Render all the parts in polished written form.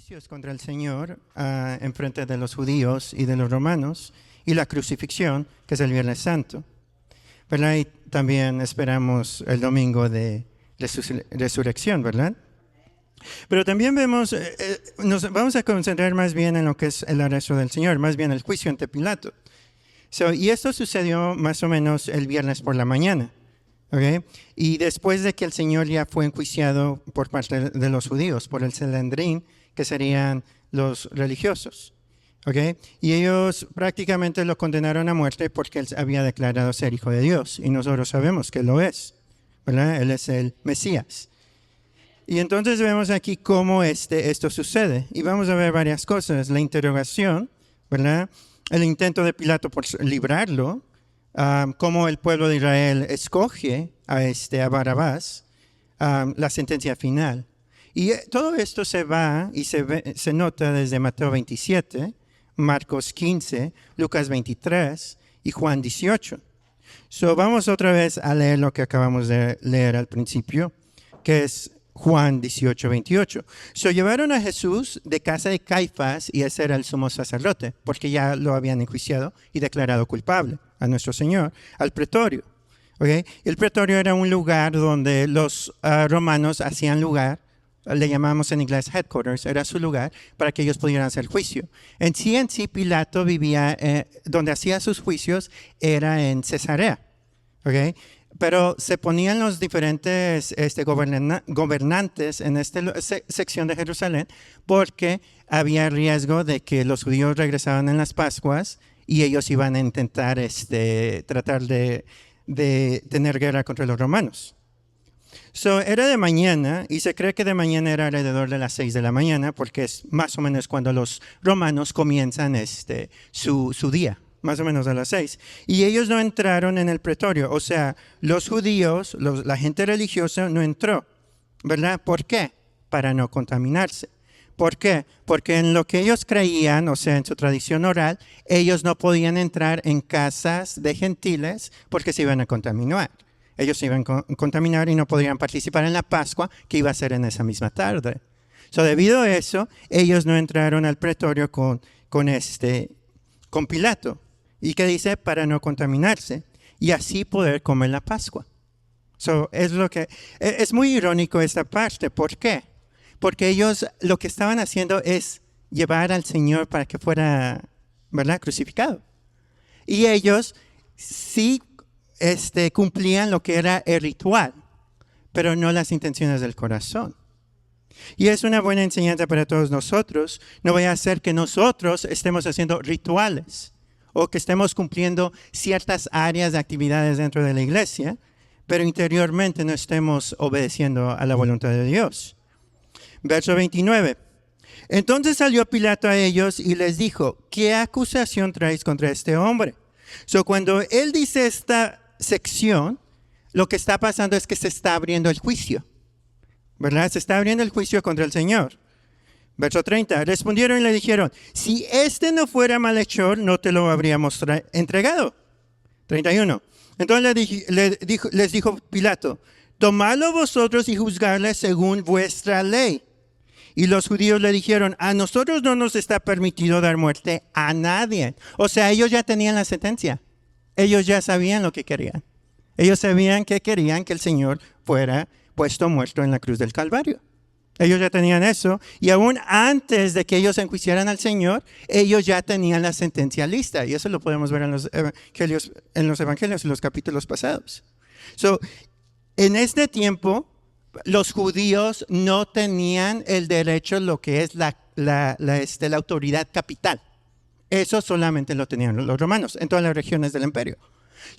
juicios contra el Señor en frente de los judíos y de los romanos, y la crucifixión, que es el Viernes Santo. ¿Verdad? Y también esperamos el domingo de resurrección, ¿verdad? Pero también vemos, nos vamos a concentrar más bien en lo que es el arresto del Señor, más bien el juicio ante Pilato. Y esto sucedió más o menos el viernes por la mañana. ¿Okay? Y después de que el Señor ya fue enjuiciado por parte de los judíos, por el Sanedrín, que serían los religiosos. ¿Okay? Y ellos prácticamente lo condenaron a muerte porque él había declarado ser hijo de Dios. Y nosotros sabemos que lo es, ¿verdad? Él es el Mesías. Y entonces vemos aquí cómo esto sucede. Y vamos a ver varias cosas. La interrogación, ¿verdad? El intento de Pilato por librarlo. Cómo el pueblo de Israel escoge a Barrabás, la sentencia final. Y todo esto se va y se nota desde Mateo 27, Marcos 15, Lucas 23 y Juan 18. Vamos otra vez a leer lo que acabamos de leer al principio, que es Juan 18, 28. Llevaron a Jesús de casa de Caifás, y ese era el sumo sacerdote, porque ya lo habían enjuiciado y declarado culpable a nuestro Señor, al pretorio. ¿Okay? El pretorio era un lugar donde los romanos hacían lugar, le llamamos en inglés headquarters, era su lugar para que ellos pudieran hacer juicio. En sí, Pilato vivía, donde hacía sus juicios era en Cesarea. ¿Okay? Pero se ponían los diferentes gobernantes en esta sección de Jerusalén porque había riesgo de que los judíos regresaban en las Pascuas y ellos iban a intentar tratar de tener guerra contra los romanos. Era de mañana, y se cree que de mañana era alrededor de las 6 de la mañana, porque es más o menos cuando los romanos comienzan su día, más o menos a las 6. Y ellos no entraron en el pretorio, o sea, los judíos, la gente religiosa no entró, ¿verdad? ¿Por qué? Para no contaminarse. ¿Por qué? Porque en lo que ellos creían, o sea, en su tradición oral, ellos no podían entrar en casas de gentiles porque se iban a contaminar. Ellos se iban a contaminar y no podrían participar en la Pascua, que iba a ser en esa misma tarde. Debido a eso, ellos no entraron al pretorio con Pilato. ¿Y qué dice? Para no contaminarse y así poder comer la Pascua. Es muy irónico esta parte. ¿Por qué? Porque ellos lo que estaban haciendo es llevar al Señor para que fuera, ¿verdad?, crucificado. Y ellos sí cumplían lo que era el ritual, pero no las intenciones del corazón. Y es una buena enseñanza para todos nosotros. No vaya a ser que nosotros estemos haciendo rituales o que estemos cumpliendo ciertas áreas de actividades dentro de la iglesia, pero interiormente no estemos obedeciendo a la voluntad de Dios. Verso 29. Entonces salió Pilato a ellos y les dijo, ¿qué acusación traéis contra este hombre? Cuando él dice esta sección, lo que está pasando es que se está abriendo el juicio, ¿verdad? Se está abriendo el juicio contra el Señor. Verso 30. Respondieron y le dijeron, si este no fuera malhechor, no te lo habríamos entregado. 31. Entonces les dijo Pilato, tomadlo vosotros y juzgadle según vuestra ley. Y los judíos le dijeron, a nosotros no nos está permitido dar muerte a nadie. O sea, ellos ya tenían la sentencia. Ellos ya sabían lo que querían. Ellos sabían que querían que el Señor fuera puesto muerto en la cruz del Calvario. Ellos ya tenían eso. Y aún antes de que ellos enjuiciaran al Señor, ellos ya tenían la sentencia lista. Y eso lo podemos ver en los evangelios y los capítulos pasados. En este tiempo, los judíos no tenían el derecho, lo que es la autoridad capital. Eso solamente lo tenían los romanos en todas las regiones del imperio.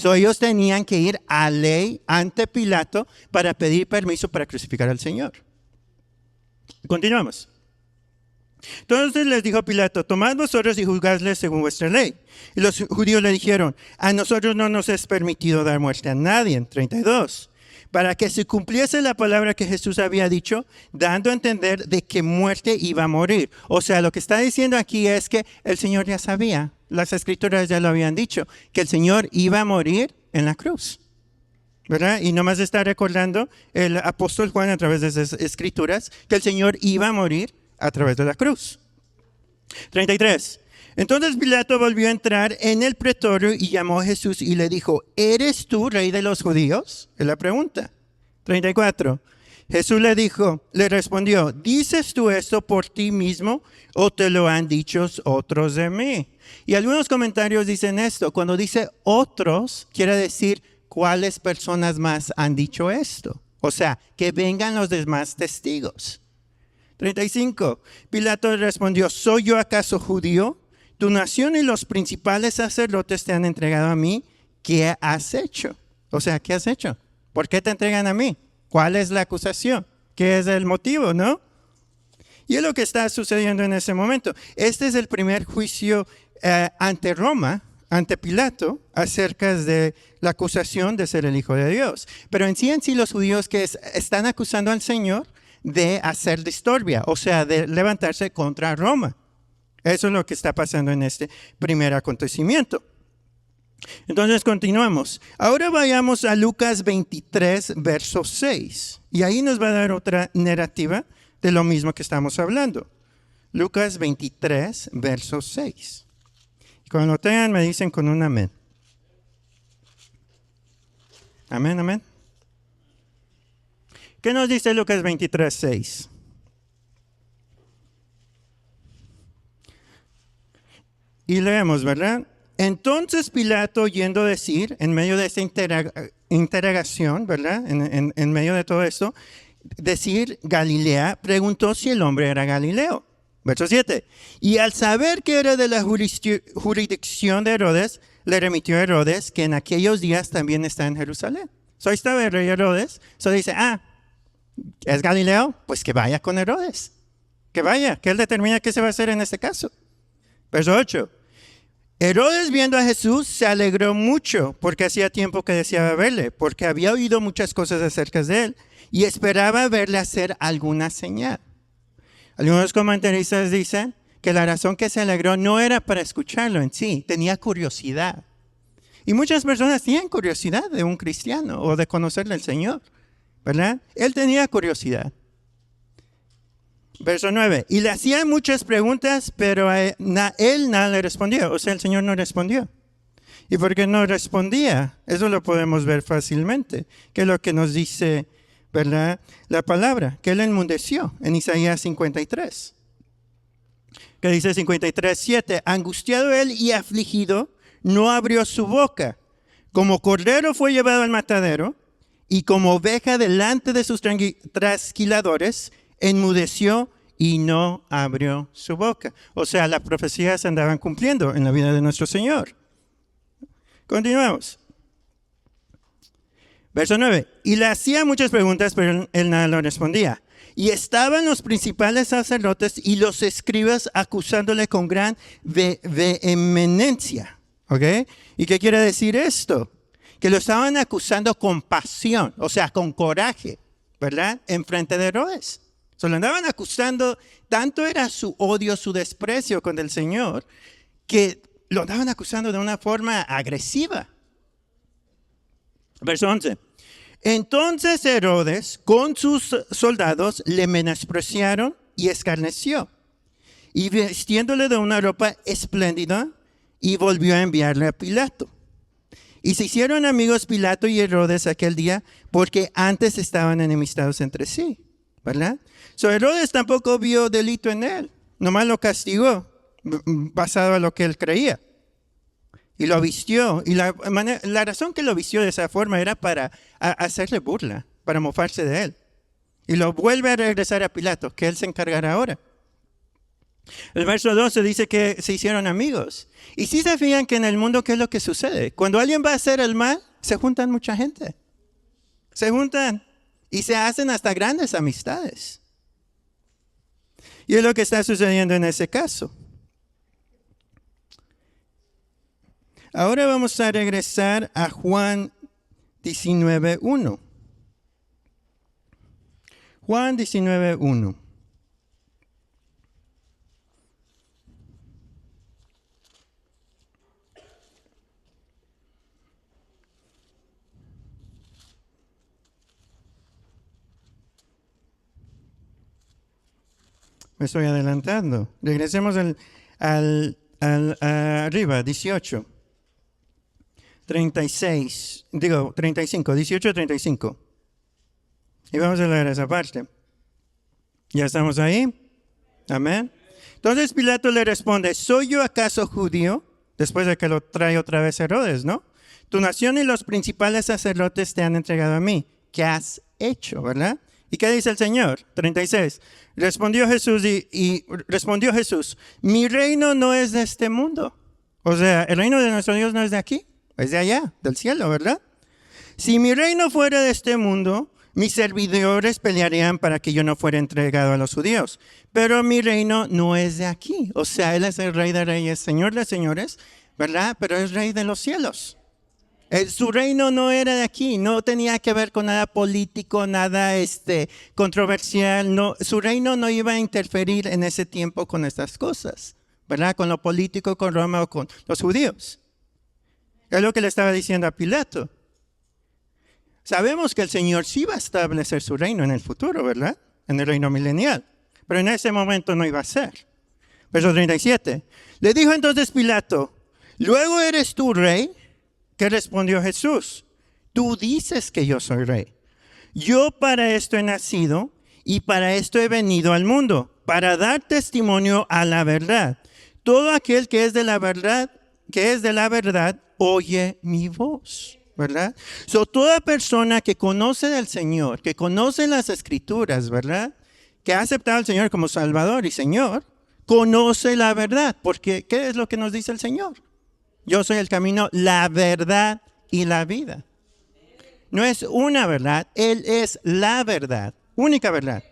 Ellos tenían que ir a ley ante Pilato para pedir permiso para crucificar al Señor. Continuamos. Entonces les dijo Pilato, tomad vosotros y juzgadle según vuestra ley. Y los judíos le dijeron, a nosotros no nos es permitido dar muerte a nadie. 32. Para que se cumpliese la palabra que Jesús había dicho, dando a entender de qué muerte iba a morir. O sea, lo que está diciendo aquí es que el Señor ya sabía, las Escrituras ya lo habían dicho, que el Señor iba a morir en la cruz, ¿verdad? Y nomás está recordando el apóstol Juan a través de esas Escrituras que el Señor iba a morir a través de la cruz. 33. Entonces Pilato volvió a entrar en el pretorio y llamó a Jesús y le dijo, ¿eres tú rey de los judíos? Es la pregunta. 34. Jesús le respondió, ¿dices tú esto por ti mismo o te lo han dicho otros de mí? Y algunos comentarios dicen esto. Cuando dice otros, quiere decir cuáles personas más han dicho esto. O sea, que vengan los demás testigos. 35. Pilato respondió, ¿soy yo acaso judío? Tu nación y los principales sacerdotes te han entregado a mí. ¿Qué has hecho? O sea, ¿qué has hecho? ¿Por qué te entregan a mí? ¿Cuál es la acusación? ¿Qué es el motivo, no? Y es lo que está sucediendo en ese momento. Este es el primer juicio ante Roma, ante Pilato, acerca de la acusación de ser el Hijo de Dios. Pero en sí los judíos que están acusando al Señor de hacer disturbia, o sea, de levantarse contra Roma. Eso es lo que está pasando en este primer acontecimiento. Entonces continuamos. Ahora vayamos a Lucas 23, verso 6. Y ahí nos va a dar otra narrativa de lo mismo que estamos hablando. Lucas 23, verso 6. Y cuando lo tengan me dicen con un amén. Amén, amén. ¿Qué nos dice Lucas 23, 6? Y leemos, ¿verdad? Entonces Pilato, oyendo decir, en medio de esta interrogación, ¿verdad? En medio de todo esto, decir Galilea, preguntó si el hombre era Galileo. Verso 7. Y al saber que era de la jurisdicción de Herodes, le remitió a Herodes, que en aquellos días también está en Jerusalén. So ahí estaba el rey Herodes. So dice, ¿es Galileo? Pues que vaya con Herodes. Que vaya, que él determina qué se va a hacer en este caso. Verso 8. Herodes, viendo a Jesús, se alegró mucho porque hacía tiempo que deseaba verle, porque había oído muchas cosas acerca de él y esperaba verle hacer alguna señal. Algunos comentaristas dicen que la razón que se alegró no era para escucharlo en sí, tenía curiosidad. Y muchas personas tienen curiosidad de un cristiano o de conocerle al Señor, ¿verdad? Él tenía curiosidad. Verso 9. Y le hacían muchas preguntas, pero él nada le respondió. O sea, el Señor no respondió. ¿Y por qué no respondía? Eso lo podemos ver fácilmente. Que es lo que nos dice, ¿verdad? La palabra, que él enmudeció en Isaías 53. Que dice 53, 7. Angustiado él y afligido, no abrió su boca. Como cordero fue llevado al matadero, y como oveja delante de sus trasquiladores, enmudeció y no abrió su boca. O sea, las profecías se andaban cumpliendo en la vida de nuestro Señor. Continuamos. Verso 9. Y le hacía muchas preguntas, pero él nada lo respondía. Y estaban los principales sacerdotes y los escribas acusándole con gran vehemencia. ¿Ok? ¿Y qué quiere decir esto? Que lo estaban acusando con pasión, o sea, con coraje, ¿verdad? En frente de Herodes. Se lo andaban acusando, tanto era su odio, su desprecio con el Señor, que lo andaban acusando de una forma agresiva. Verso 11. Entonces Herodes, con sus soldados, le menospreciaron y escarneció, y vistiéndole de una ropa espléndida, y volvió a enviarle a Pilato. Y se hicieron amigos Pilato y Herodes aquel día, porque antes estaban enemistados entre sí, ¿verdad? So Herodes tampoco vio delito en él, nomás lo castigó, basado en lo que él creía. Y lo vistió, y la razón que lo vistió de esa forma era para hacerle burla, para mofarse de él. Y lo vuelve a regresar a Pilato, que él se encargará ahora. El verso 12 dice que se hicieron amigos. Y sí se fijan que en el mundo, ¿qué es lo que sucede? Cuando alguien va a hacer el mal, se juntan mucha gente. Se juntan y se hacen hasta grandes amistades. Y es lo que está sucediendo en ese caso. Ahora vamos a regresar a Juan 19:1. Juan 19:1. Me estoy adelantando. Regresemos arriba, 18. 35, 18 a 35. Y vamos a leer esa parte. ¿Ya estamos ahí? Amén. Entonces Pilato le responde, ¿soy yo acaso judío? Después de que lo trae otra vez Herodes, ¿no? Tu nación y los principales sacerdotes te han entregado a mí. ¿Qué has hecho, verdad? ¿Y qué dice el Señor? 36. Respondió Jesús respondió Jesús, mi reino no es de este mundo. O sea, el reino de nuestro Dios no es de aquí, es de allá, del cielo, ¿verdad? Si mi reino fuera de este mundo, mis servidores pelearían para que yo no fuera entregado a los judíos. Pero mi reino no es de aquí. O sea, Él es el Rey de Reyes, Señor de Señores, ¿verdad? Pero es Rey de los cielos. Su reino no era de aquí, no tenía que ver con nada político, nada controversial. No, su reino no iba a interferir en ese tiempo con estas cosas, ¿verdad? Con lo político, con Roma o con los judíos. Es lo que le estaba diciendo a Pilato. Sabemos que el Señor sí va a establecer su reino en el futuro, ¿verdad? En el reino milenial. Pero en ese momento no iba a ser. Verso 37. Le dijo entonces Pilato, ¿luego eres tú rey? ¿Qué respondió Jesús? Tú dices que yo soy rey. Yo para esto he nacido y para esto he venido al mundo, para dar testimonio a la verdad. Todo aquel que es de la verdad, oye mi voz. ¿Verdad? Toda persona que conoce del Señor, que conoce las Escrituras, ¿verdad? Que ha aceptado al Señor como Salvador y Señor, conoce la verdad. Porque, ¿qué es lo que nos dice el Señor? Yo soy el camino, la verdad y la vida. No es una verdad, Él es la verdad, única verdad.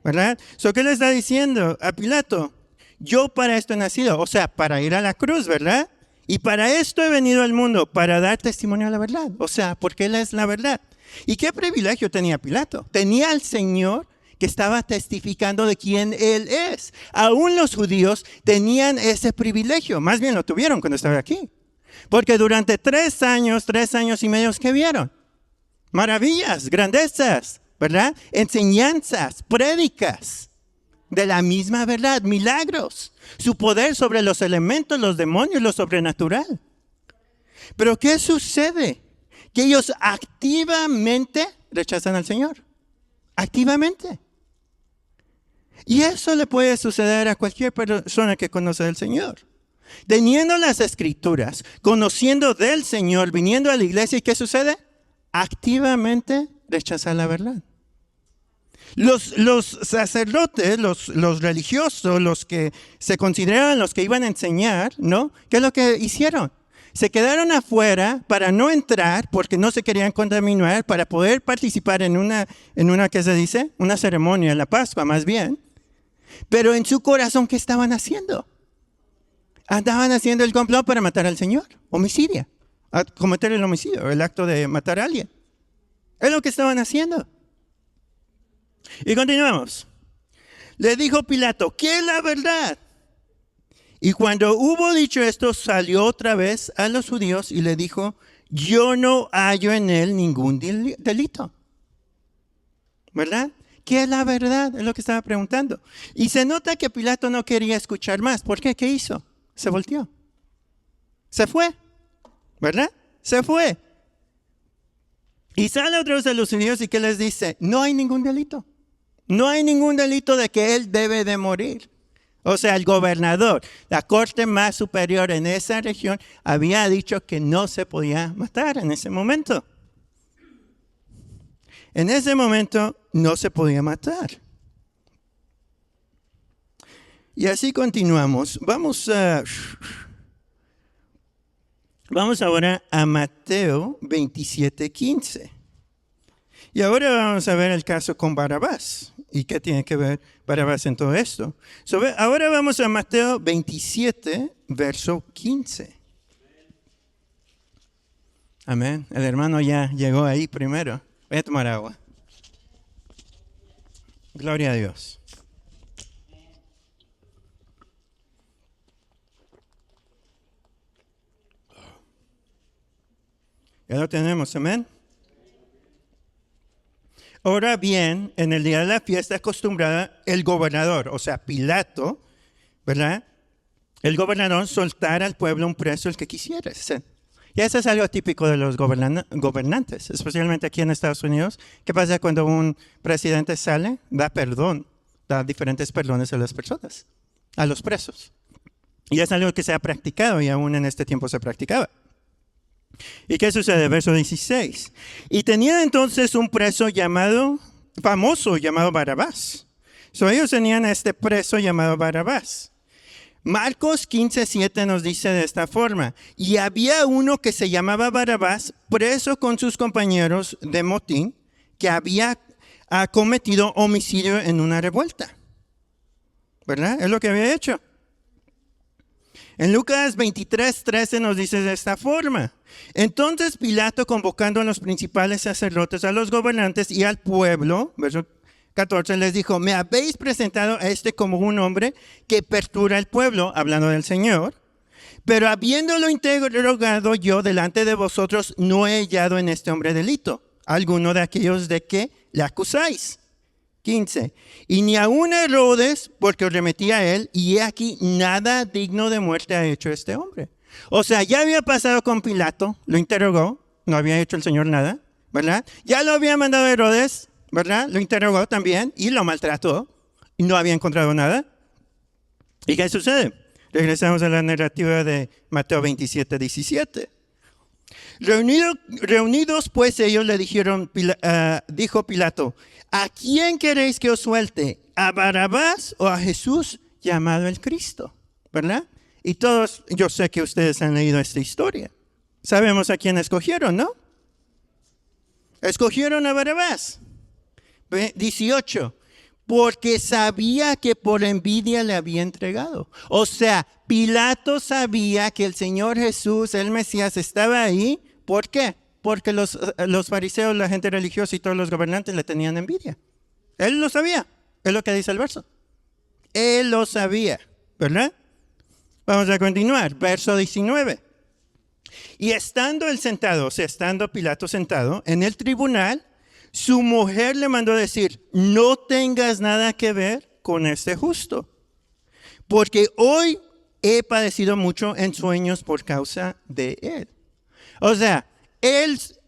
¿Verdad? ¿Qué le está diciendo a Pilato? Yo para esto he nacido, o sea, para ir a la cruz, ¿verdad? Y para esto he venido al mundo, para dar testimonio a la verdad. O sea, porque Él es la verdad. ¿Y qué privilegio tenía Pilato? Tenía al Señor que estaba testificando de quién Él es. Aún los judíos tenían ese privilegio. Más bien lo tuvieron cuando estaba aquí. Porque durante 3 años y medio, ¿qué vieron? Maravillas, grandezas, ¿verdad? Enseñanzas, prédicas de la misma verdad, milagros, su poder sobre los elementos, los demonios, lo sobrenatural. Pero ¿qué sucede? Que ellos activamente rechazan al Señor. Activamente. Y eso le puede suceder a cualquier persona que conoce al Señor. Teniendo las Escrituras, conociendo del Señor, viniendo a la iglesia, ¿y qué sucede? Activamente rechazar la verdad. Los sacerdotes, los religiosos, los que se consideraban los que iban a enseñar, ¿no? ¿Qué es lo que hicieron? Se quedaron afuera para no entrar porque no se querían contaminar, para poder participar en una ¿qué se dice? Una ceremonia en la Pascua, más bien. Pero en su corazón, ¿qué estaban haciendo? Andaban haciendo el complot para matar al Señor, homicidio, a cometer el homicidio, el acto de matar a alguien. Es lo que estaban haciendo. Y continuamos. Le dijo Pilato, ¿qué es la verdad? Y cuando hubo dicho esto, salió otra vez a los judíos y le dijo, yo no hallo en él ningún delito. ¿Verdad? ¿Qué es la verdad? Es lo que estaba preguntando. Y se nota que Pilato no quería escuchar más. ¿Por qué? ¿Qué hizo? Se volteó. Se fue. ¿Verdad? Se fue. Y sale otra vez a los judíos y ¿qué les dice? No hay ningún delito. No hay ningún delito de que él debe de morir. O sea, el gobernador, la corte más superior en esa región, había dicho que no se podía matar en ese momento. En ese momento no se podía matar. Y así continuamos. Vamos ahora a Mateo 27:15. Y ahora vamos a ver el caso con Barrabás. ¿Y qué tiene que ver Barrabás en todo esto? Ahora vamos a Mateo 27, verso 15. Amén. El hermano ya llegó ahí primero. Voy a tomar agua. Gloria a Dios. Ya lo tenemos, amén. Ahora bien, en el día de la fiesta acostumbrada, el gobernador, o sea, Pilato, ¿verdad? El gobernador soltara al pueblo un preso el que quisiera. Y eso es algo típico de los gobernantes, especialmente aquí en Estados Unidos. ¿Qué pasa cuando un presidente sale? Da perdón, da diferentes perdones a las personas, a los presos. Y es algo que se ha practicado y aún en este tiempo se practicaba. ¿Y qué sucede? Verso 16. Y tenía entonces un preso famoso llamado Barrabás. Ellos tenían a este preso llamado Barrabás. Marcos 15:7 nos dice de esta forma: y había uno que se llamaba Barrabás, preso con sus compañeros de motín, que había cometido homicidio en una revuelta. ¿Verdad? Es lo que había hecho. En Lucas 23:13 nos dice de esta forma: entonces Pilato, convocando a los principales sacerdotes, a los gobernantes y al pueblo, verso 14, les dijo: me habéis presentado a este como un hombre que perturba al pueblo, hablando del Señor, pero habiéndolo interrogado yo delante de vosotros, no he hallado en este hombre delito alguno de aquellos de que le acusáis. 15. Y ni aun Herodes, porque os remetí a él, y he aquí nada digno de muerte ha hecho este hombre. O sea, ya había pasado con Pilato, lo interrogó, no había hecho el Señor nada, ¿verdad? Ya lo había mandado a Herodes, ¿verdad? Lo interrogó también y lo maltrató, y no había encontrado nada. ¿Y qué sucede? Regresamos a la narrativa de Mateo 27:17. Reunidos pues ellos le dijeron, dijo Pilato: ¿a quién queréis que os suelte? ¿A Barrabás o a Jesús llamado el Cristo? ¿Verdad? Y todos, yo sé que ustedes han leído esta historia. Sabemos a quién escogieron, ¿no? Escogieron a Barrabás. 18. Porque sabía que por envidia le había entregado. O sea, Pilato sabía que el Señor Jesús, el Mesías, estaba ahí. ¿Por qué? Porque los fariseos, la gente religiosa y todos los gobernantes le tenían envidia. Él lo sabía. Es lo que dice el verso. Él lo sabía, ¿verdad? Vamos a continuar. Verso 19. Y estando él sentado, o sea, estando Pilato sentado en el tribunal, su mujer le mandó decir: no tengas nada que ver con este justo, porque hoy he padecido mucho en sueños por causa de él. O sea,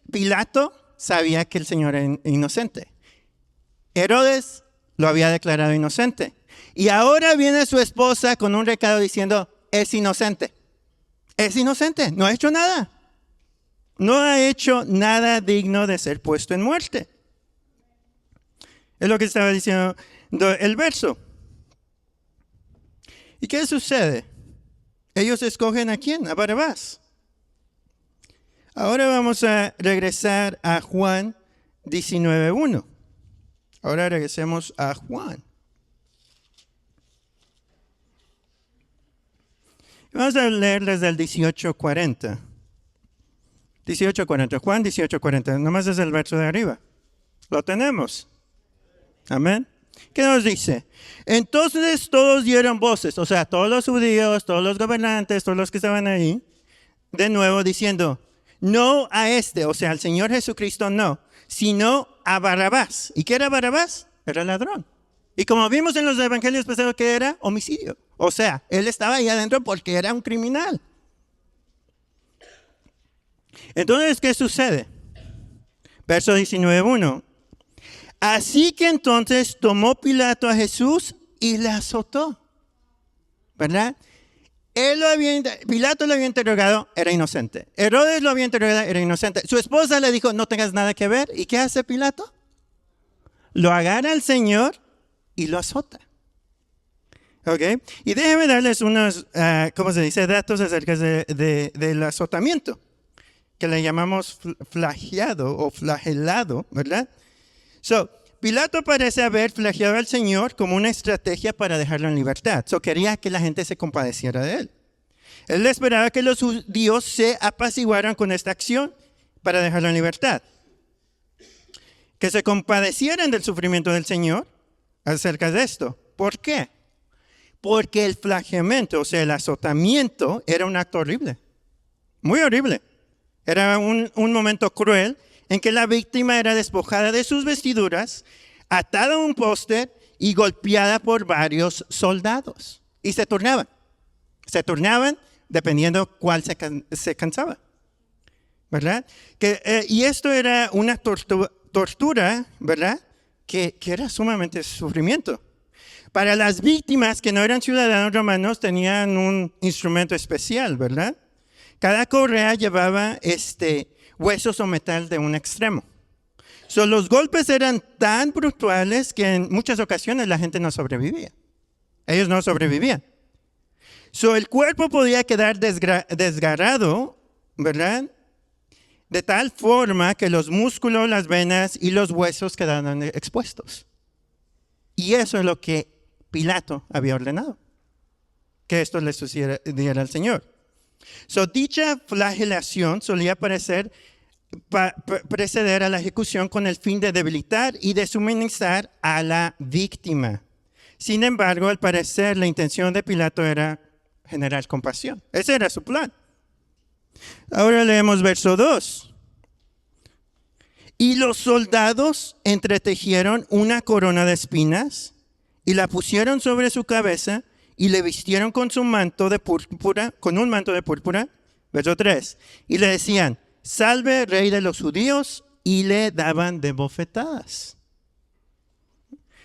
Pilato sabía que el Señor era inocente. Herodes lo había declarado inocente. Y ahora viene su esposa con un recado diciendo: es inocente. Es inocente, no ha hecho nada. No ha hecho nada digno de ser puesto en muerte. Es lo que estaba diciendo el verso. ¿Y qué sucede? Ellos escogen ¿a quién? A Barrabás. Ahora vamos a regresar a Juan 19:1. Ahora regresemos a Juan. Vamos a leer desde el 18:40. 18:40. Juan 18:40. Nomás es el verso de arriba. Lo tenemos. Amén. ¿Qué nos dice? Entonces todos dieron voces, o sea, todos los judíos, todos los gobernantes, todos los que estaban ahí, de nuevo diciendo: no a este, o sea, al Señor Jesucristo no, sino a Barrabás. ¿Y qué era Barrabás? Era ladrón. Y como vimos en los evangelios pasados, que era homicidio. O sea, él estaba ahí adentro porque era un criminal. Entonces, ¿qué sucede? Verso 19:1. Así que entonces tomó Pilato a Jesús y le azotó. ¿Verdad? Pilato lo había interrogado, era inocente. Herodes lo había interrogado, era inocente. Su esposa le dijo: no tengas nada que ver. ¿Y qué hace Pilato? Lo agarra al Señor y lo azota. ¿Ok? Y déjenme darles unos, ¿cómo se dice? Datos acerca del azotamiento, que le llamamos flagelado o flagelado, ¿verdad? Pilato parece haber flagelado al Señor como una estrategia para dejarlo en libertad. Quería que la gente se compadeciera de él. Él esperaba que los judíos se apaciguaran con esta acción para dejarlo en libertad. Que se compadecieran del sufrimiento del Señor acerca de esto. ¿Por qué? Porque el flagelamiento, o sea, el azotamiento, era un acto horrible. Muy horrible. Era un momento cruel en que la víctima era despojada de sus vestiduras, atada a un poste y golpeada por varios soldados. Y se turnaban. Se turnaban dependiendo cuál se cansaba. ¿Verdad? Y esto era una tortura, ¿verdad? Que era sumamente sufrimiento. Para las víctimas que no eran ciudadanos romanos tenían un instrumento especial, ¿verdad? Cada correa llevaba huesos o metal de un extremo. Los golpes eran tan brutales que en muchas ocasiones la gente no sobrevivía. Ellos no sobrevivían. El cuerpo podía quedar desgarrado, ¿verdad? De tal forma que los músculos, las venas y los huesos quedaban expuestos. Y eso es lo que Pilato había ordenado, que esto le sucediera al Señor. Dicha flagelación solía preceder a la ejecución con el fin de debilitar y deshumanizar a la víctima. Sin embargo, al parecer, la intención de Pilato era generar compasión. Ese era su plan. Ahora leemos verso 2. Y los soldados entretejieron una corona de espinas y la pusieron sobre su cabeza y le vistieron con un manto de púrpura. Verso 3. Y le decían, salve, rey de los judíos, y le daban de bofetadas.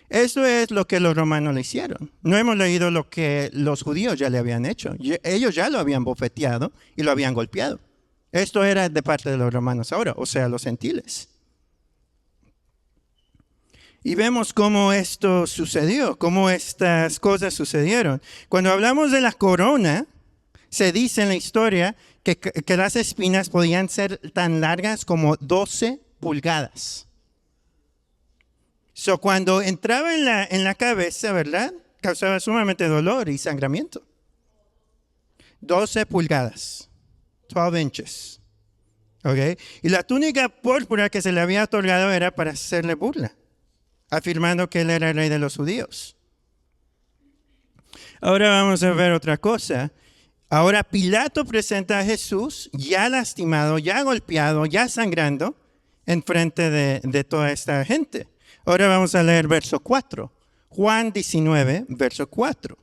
Eso es lo que los romanos le hicieron. No hemos leído lo que los judíos ya le habían hecho. Ellos ya lo habían bofeteado y lo habían golpeado. Esto era de parte de los romanos ahora, o sea, los gentiles. Y vemos cómo esto sucedió, cómo estas cosas sucedieron. Cuando hablamos de la corona, se dice en la historia que las espinas podían ser tan largas como 12 pulgadas. Cuando entraba en la cabeza, ¿verdad? Causaba sumamente dolor y sangramiento. 12 pulgadas, 12 inches. ¿Okay? Y la túnica púrpura que se le había otorgado era para hacerle burla, afirmando que él era el rey de los judíos. Ahora vamos a ver otra cosa. Ahora Pilato presenta a Jesús ya lastimado, ya golpeado, ya sangrando, en frente de toda esta gente. Ahora vamos a leer verso 4. Juan 19, verso 4.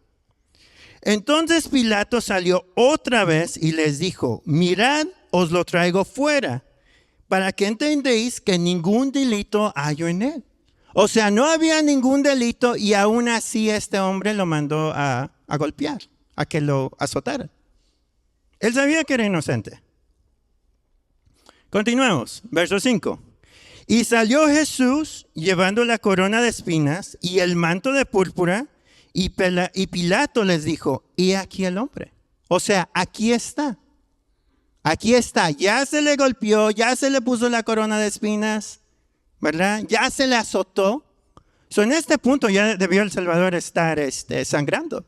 Entonces Pilato salió otra vez y les dijo, mirad, os lo traigo fuera, para que entendéis que ningún delito hallo en él. O sea, no había ningún delito y aún así este hombre lo mandó a golpear, a que lo azotara. Él sabía que era inocente. Continuamos, verso 5. Y salió Jesús llevando la corona de espinas y el manto de púrpura, y Pilato les dijo, he aquí el hombre. O sea, aquí está. Aquí está. Ya se le golpeó, ya se le puso la corona de espinas, ¿verdad? Ya se le azotó. En este punto ya debió el Salvador estar sangrando,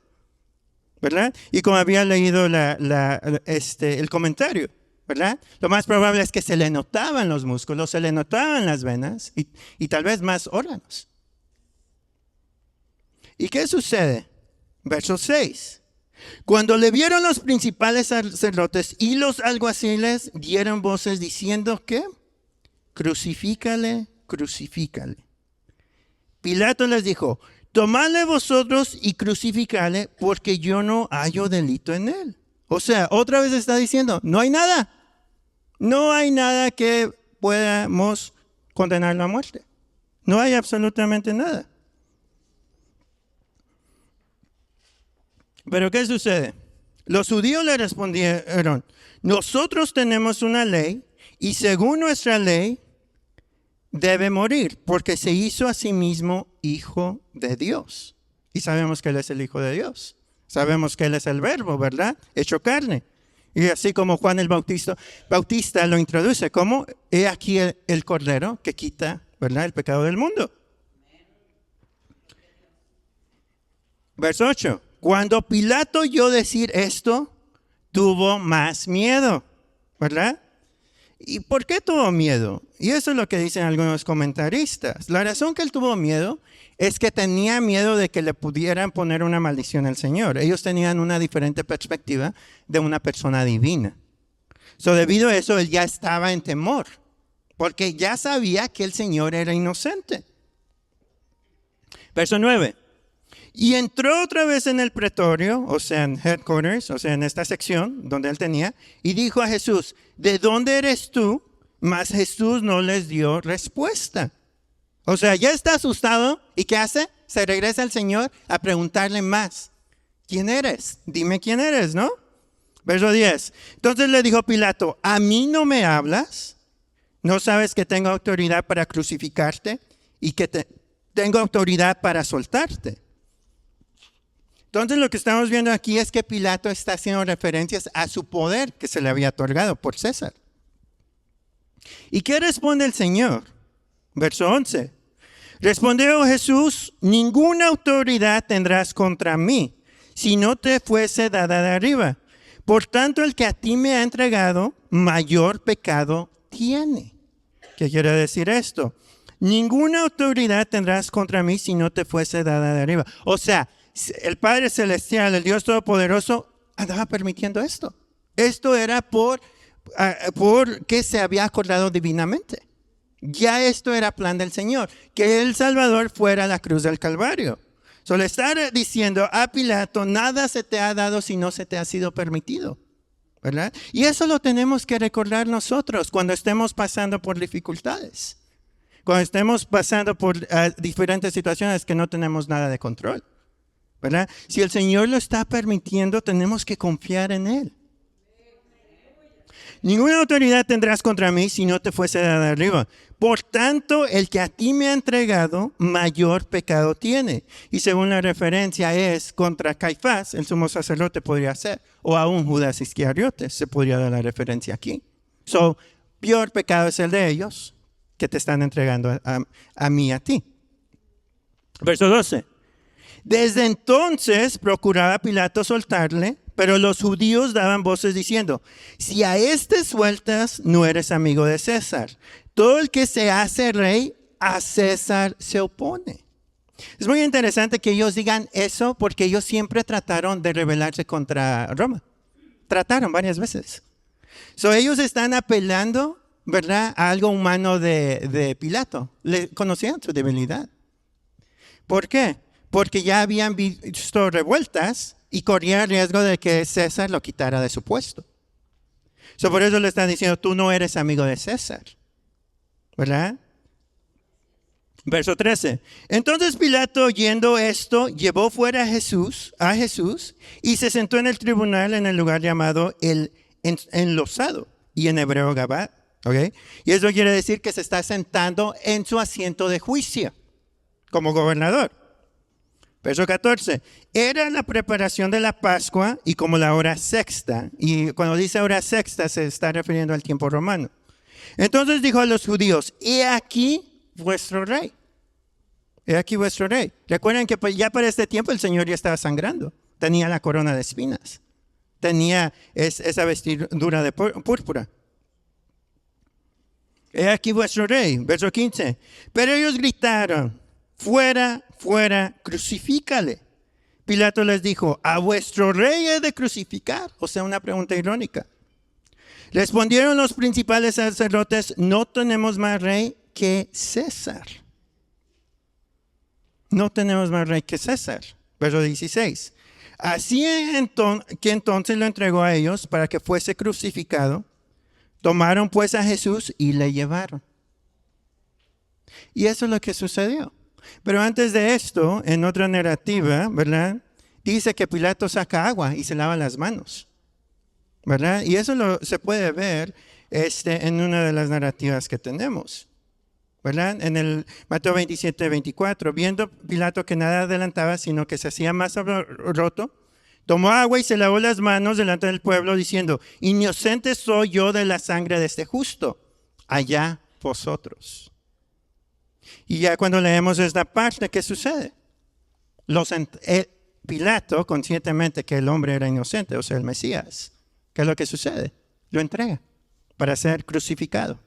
¿verdad? Y como había leído el comentario, ¿verdad? Lo más probable es que se le notaban los músculos, se le notaban las venas y tal vez más órganos. ¿Y qué sucede? Verso 6. Cuando le vieron los principales sacerdotes y los alguaciles, dieron voces diciendo que crucifícale, crucifícale. Pilato les dijo, tomadle vosotros y crucificale, porque yo no hallo delito en él. O sea, otra vez está diciendo, no hay nada. No hay nada que podamos condenarlo a muerte. No hay absolutamente nada. Pero ¿qué sucede? Los judíos le respondieron, nosotros tenemos una ley y según nuestra ley debe morir porque se hizo a sí mismo hijo de Dios. Y sabemos que Él es el Hijo de Dios. Sabemos que Él es el Verbo, ¿verdad? Hecho carne. Y así como Juan el Bautista lo introduce, como he aquí el Cordero que quita, ¿verdad?, el pecado del mundo. Verso 8. Cuando Pilato oyó decir esto, tuvo más miedo, ¿verdad? ¿Y por qué tuvo miedo? Y eso es lo que dicen algunos comentaristas. La razón que él tuvo miedo es que tenía miedo de que le pudieran poner una maldición al Señor. Ellos tenían una diferente perspectiva de una persona divina. Debido a eso, él ya estaba en temor porque ya sabía que el Señor era inocente. Verso 9. Y entró otra vez en el pretorio, o sea, en headquarters, o sea, en esta sección donde él tenía, y dijo a Jesús, ¿de dónde eres tú? Mas Jesús no les dio respuesta. O sea, ya está asustado, ¿y qué hace? Se regresa al Señor a preguntarle más. ¿Quién eres? Dime quién eres, ¿no? Verso 10. Entonces le dijo Pilato, ¿a mí no me hablas? ¿No sabes que tengo autoridad para crucificarte y que tengo autoridad para soltarte? Entonces lo que estamos viendo aquí es que Pilato está haciendo referencias a su poder que se le había otorgado por César. ¿Y qué responde el Señor? Verso 11. Respondió Jesús, ninguna autoridad tendrás contra mí, si no te fuese dada de arriba. Por tanto, el que a ti me ha entregado, mayor pecado tiene. ¿Qué quiere decir esto? Ninguna autoridad tendrás contra mí si no te fuese dada de arriba. O sea, el Padre Celestial, el Dios Todopoderoso, andaba permitiendo esto. Esto era por que se había acordado divinamente. Ya esto era plan del Señor, que el Salvador fuera a la cruz del Calvario. Solo estar diciendo a Pilato, nada se te ha dado si no se te ha sido permitido, ¿verdad? Y eso lo tenemos que recordar nosotros cuando estemos pasando por dificultades, cuando estemos pasando por diferentes situaciones que no tenemos nada de control, ¿verdad? Si el Señor lo está permitiendo, tenemos que confiar en Él. Ninguna autoridad tendrás contra mí si no te fuese dada de arriba. Por tanto, el que a ti me ha entregado, mayor pecado tiene. Y según la referencia es contra Caifás, el sumo sacerdote podría ser, o aún Judas Iscariote, se podría dar la referencia aquí. Peor pecado es el de ellos que te están entregando a mí y a ti. Verso 12. Desde entonces procuraba Pilato soltarle, pero los judíos daban voces diciendo, si a este sueltas, no eres amigo de César. Todo el que se hace rey, a César se opone. Es muy interesante que ellos digan eso porque ellos siempre trataron de rebelarse contra Roma. Trataron varias veces. Ellos están apelando, ¿verdad?, a algo humano de Pilato. Le conocían su debilidad. ¿Por qué? Porque ya habían visto revueltas y corría el riesgo de que César lo quitara de su puesto. Por eso le están diciendo, tú no eres amigo de César, ¿verdad? Verso 13. Entonces Pilato, oyendo esto, llevó fuera a Jesús, y se sentó en el tribunal en el lugar llamado el enlosado, y en hebreo Gabá, ¿ok? Y eso quiere decir que se está sentando en su asiento de juicio, como gobernador. Verso 14, era la preparación de la Pascua y como la hora sexta. Y cuando dice hora sexta se está refiriendo al tiempo romano. Entonces dijo a los judíos, he aquí vuestro rey. He aquí vuestro rey. Recuerden que ya para este tiempo el Señor ya estaba sangrando. Tenía la corona de espinas. Tenía esa vestidura de púrpura. He aquí vuestro rey. Verso 15. Pero ellos gritaron, fuera, fuera, crucifícale. Pilato les dijo, ¿a vuestro rey he de crucificar? O sea, una pregunta irónica. Respondieron los principales sacerdotes, no tenemos más rey que César. No tenemos más rey que César. Verso 16. Así que entonces lo entregó a ellos para que fuese crucificado. Tomaron pues a Jesús y le llevaron. Y eso es lo que sucedió. Pero antes de esto, en otra narrativa, ¿verdad?, dice que Pilato saca agua y se lava las manos, ¿verdad? Y eso se puede ver en una de las narrativas que tenemos, ¿verdad? En el Mateo 27, 24, viendo Pilato que nada adelantaba, sino que se hacía más roto, tomó agua y se lavó las manos delante del pueblo, diciendo, inocente soy yo de la sangre de este justo, allá vosotros. Y ya cuando leemos esta parte, ¿qué sucede? Pilato, conscientemente que el hombre era inocente, o sea, el Mesías, ¿qué es lo que sucede? Lo entrega para ser crucificado.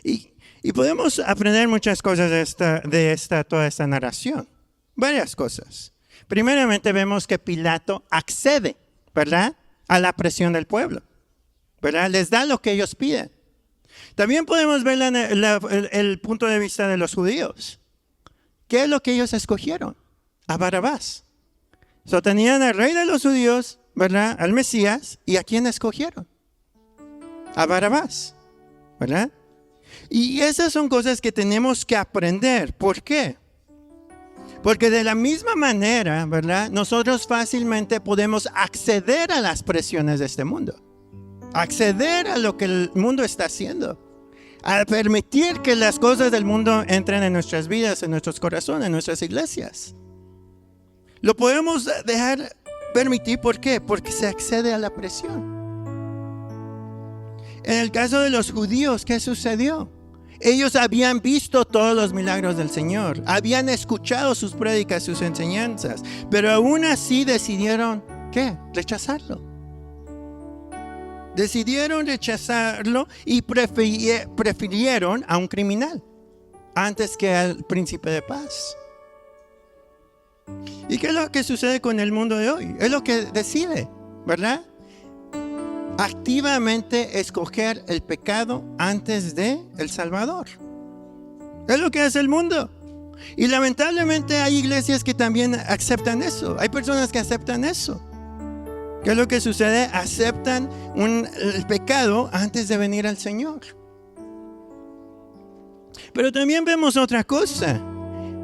Y podemos aprender muchas cosas de toda esta narración. Varias cosas. Primeramente vemos que Pilato accede, ¿verdad?, a la presión del pueblo, ¿verdad? Les da lo que ellos piden. También podemos ver el punto de vista de los judíos. ¿Qué es lo que ellos escogieron? A Barrabás. Tenían al rey de los judíos, ¿verdad? Al Mesías. ¿Y a quién escogieron? A Barrabás, ¿verdad? Y esas son cosas que tenemos que aprender. ¿Por qué? Porque de la misma manera, ¿verdad? Nosotros fácilmente podemos acceder a las presiones de este mundo. Acceder a lo que el mundo está haciendo. A permitir que las cosas del mundo entren en nuestras vidas, en nuestros corazones, en nuestras iglesias. Lo podemos dejar permitir, ¿por qué? Porque se accede a la presión. En el caso de los judíos, ¿qué sucedió? Ellos habían visto todos los milagros del Señor, habían escuchado sus prédicas, sus enseñanzas, pero aún así decidieron, ¿qué? Rechazarlo. Decidieron rechazarlo y prefirieron a un criminal antes que al príncipe de paz. ¿Y qué es lo que sucede con el mundo de hoy? Es lo que decide, ¿verdad? Activamente escoger el pecado antes de el Salvador. Es lo que hace el mundo. Y lamentablemente hay iglesias que también aceptan eso. Hay personas que aceptan eso. ¿Qué es lo que sucede? Aceptan el pecado antes de venir al Señor. Pero también vemos otra cosa.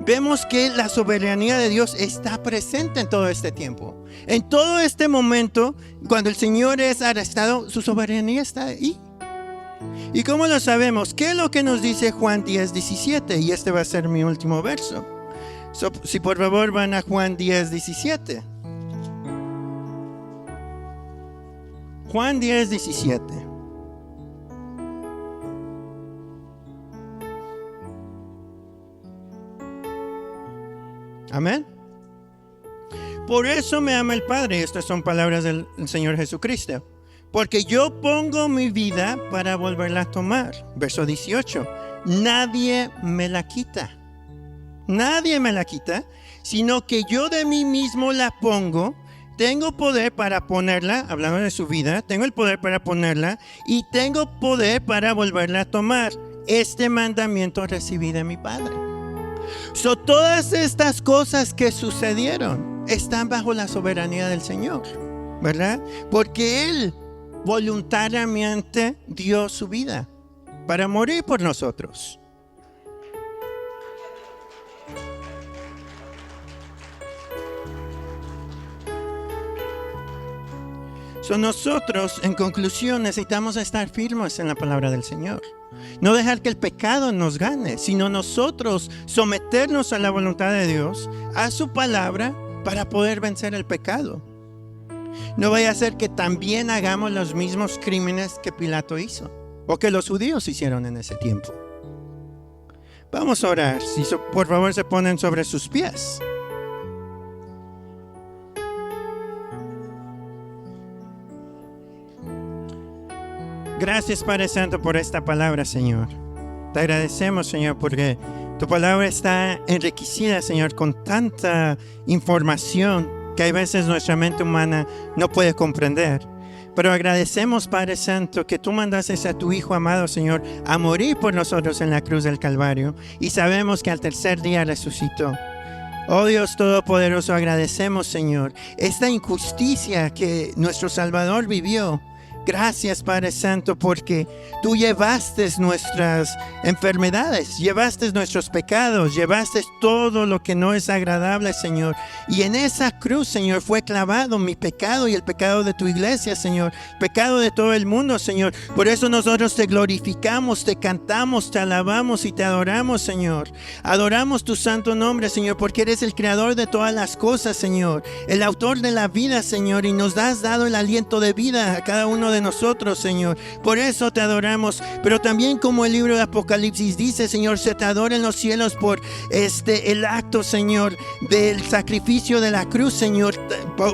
Vemos que la soberanía de Dios está presente en todo este tiempo. En todo este momento, cuando el Señor es arrestado, su soberanía está ahí. ¿Y cómo lo sabemos? ¿Qué es lo que nos dice Juan 10:17? Y este va a ser mi último verso. Si por favor van a Juan 10:17. Juan 10:17. Amén. Por eso me ama el Padre. Estas son palabras del Señor Jesucristo. Porque yo pongo mi vida para volverla a tomar. Verso 18. Nadie me la quita. Nadie me la quita, sino que yo de mí mismo la pongo. Tengo poder para ponerla, hablando de su vida, tengo el poder para ponerla y tengo poder para volverla a tomar. Este mandamiento recibí de mi Padre. Todas estas cosas que sucedieron están bajo la soberanía del Señor, ¿verdad? Porque Él voluntariamente dio su vida para morir por nosotros. Nosotros, en conclusión, necesitamos estar firmes en la palabra del Señor. No dejar que el pecado nos gane, sino nosotros someternos a la voluntad de Dios, a su palabra, para poder vencer el pecado. No vaya a ser que también hagamos los mismos crímenes que Pilato hizo, o que los judíos hicieron en ese tiempo. Vamos a orar. Si por favor se ponen sobre sus pies. Gracias, Padre Santo, por esta palabra, Señor. Te agradecemos, Señor, porque tu palabra está enriquecida, Señor, con tanta información que hay veces nuestra mente humana no puede comprender. Pero agradecemos, Padre Santo, que tú mandaste a tu Hijo amado, Señor, a morir por nosotros en la cruz del Calvario. Y sabemos que al tercer día resucitó. Oh Dios Todopoderoso, agradecemos, Señor, esta injusticia que nuestro Salvador vivió. Gracias, Padre Santo, porque tú llevaste nuestras enfermedades, llevaste nuestros pecados, llevaste todo lo que no es agradable, Señor. Y en esa cruz, Señor, fue clavado mi pecado y el pecado de tu iglesia, Señor, pecado de todo el mundo, Señor. Por eso nosotros te glorificamos, te cantamos, te alabamos y te adoramos, Señor. Adoramos tu santo nombre, Señor, porque eres el creador de todas las cosas, Señor, el autor de la vida, Señor, y nos has dado el aliento de vida a cada uno de nosotros, Señor. Por eso te adoramos, pero también como el libro de Apocalipsis dice, Señor, se te adora en los cielos por el acto, Señor, del sacrificio de la cruz, Señor.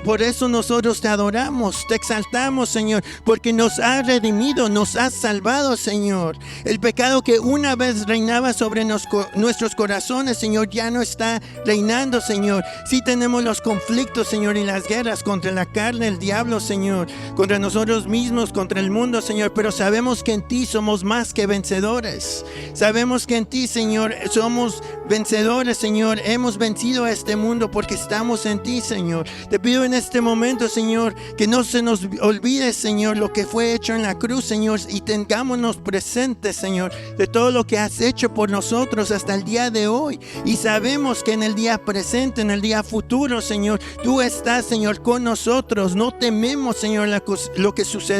Por eso nosotros te adoramos, te exaltamos, Señor, porque nos has redimido, nos has salvado, Señor. El pecado que una vez reinaba sobre nuestros corazones, Señor, ya no está reinando, Señor. Sí tenemos los conflictos, Señor, y las guerras contra la carne, el diablo, Señor, contra nosotros mismos, mismos contra el mundo, Señor, pero sabemos que en ti somos más que vencedores. Sabemos que en ti, Señor, somos vencedores, Señor. Hemos vencido a este mundo porque estamos en ti, Señor. Te pido en este momento, Señor, que no se nos olvide, Señor, lo que fue hecho en la cruz, Señor, y tengámonos presentes, Señor, de todo lo que has hecho por nosotros hasta el día de hoy. Y sabemos que en el día presente, en el día futuro, Señor, tú estás, Señor, con nosotros. No tememos, Señor, lo que sucede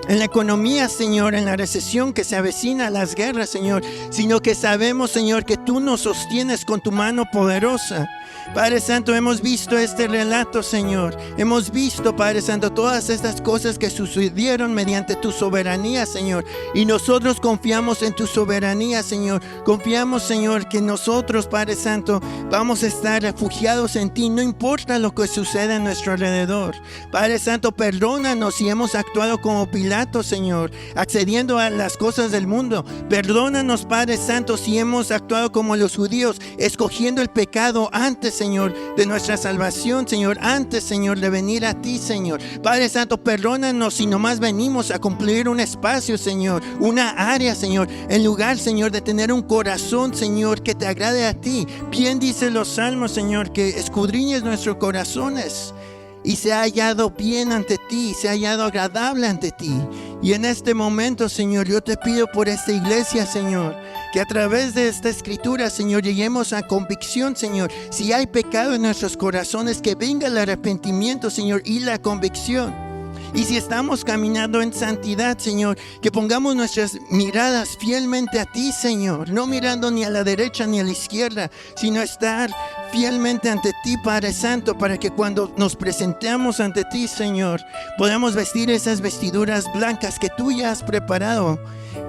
en la economía, Señor, en la recesión que se avecina, las guerras, Señor, sino que sabemos, Señor, que tú nos sostienes con tu mano poderosa. Padre Santo, hemos visto este relato, Señor. Hemos visto, Padre Santo, todas estas cosas que sucedieron mediante tu soberanía, Señor. Y nosotros confiamos en tu soberanía, Señor. Confiamos, Señor, que nosotros, Padre Santo, vamos a estar refugiados en ti. No importa lo que suceda a nuestro alrededor. Padre Santo, perdónanos si hemos actuado como Pilato, Señor, accediendo a las cosas del mundo. Perdónanos, Padre Santo, si hemos actuado como los judíos, escogiendo el pecado antes, Señor, de nuestra salvación, Señor, antes, Señor, de venir a ti, Señor. Padre Santo, perdónanos si nomás venimos a cumplir un espacio, Señor, una área, Señor, en lugar, Señor, de tener un corazón, Señor, que te agrade a ti. Bien dice los salmos, Señor, que escudriñes nuestros corazones y se ha hallado bien ante ti, se ha hallado agradable ante ti. Y en este momento, Señor, yo te pido por esta iglesia, Señor, que a través de esta escritura, Señor, lleguemos a convicción, Señor. Si hay pecado en nuestros corazones, que venga el arrepentimiento, Señor, y la convicción. Y si estamos caminando en santidad, Señor, que pongamos nuestras miradas fielmente a ti, Señor, no mirando ni a la derecha ni a la izquierda, sino estar fielmente ante ti, Padre Santo, para que cuando nos presentemos ante ti, Señor, podamos vestir esas vestiduras blancas que tú ya has preparado.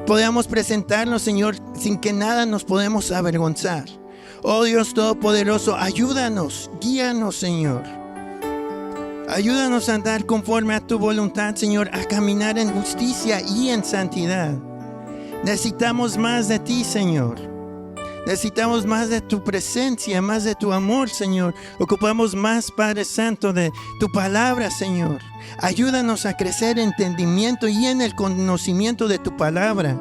Podamos presentarnos, Señor, sin que nada nos podemos avergonzar. Oh Dios Todopoderoso, ayúdanos, guíanos, Señor. Ayúdanos a andar conforme a tu voluntad, Señor, a caminar en justicia y en santidad. Necesitamos más de ti, Señor. Necesitamos más de tu presencia, más de tu amor, Señor. Ocupamos más, Padre Santo, de tu palabra, Señor. Ayúdanos a crecer en entendimiento y en el conocimiento de tu palabra.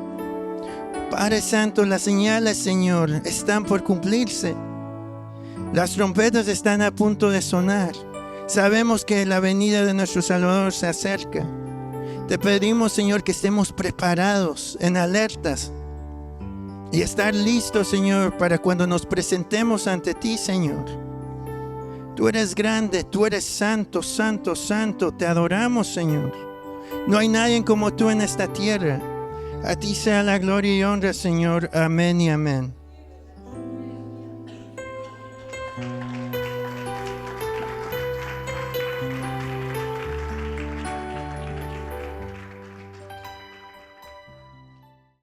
Padre Santo, las señales, Señor, están por cumplirse. Las trompetas están a punto de sonar. Sabemos que la venida de nuestro Salvador se acerca. Te pedimos, Señor, que estemos preparados, en alertas, y estar listos, Señor, para cuando nos presentemos ante ti, Señor. Tú eres grande, tú eres santo, santo, santo. Te adoramos, Señor. No hay nadie como tú en esta tierra. A ti sea la gloria y honra, Señor. Amén y amén.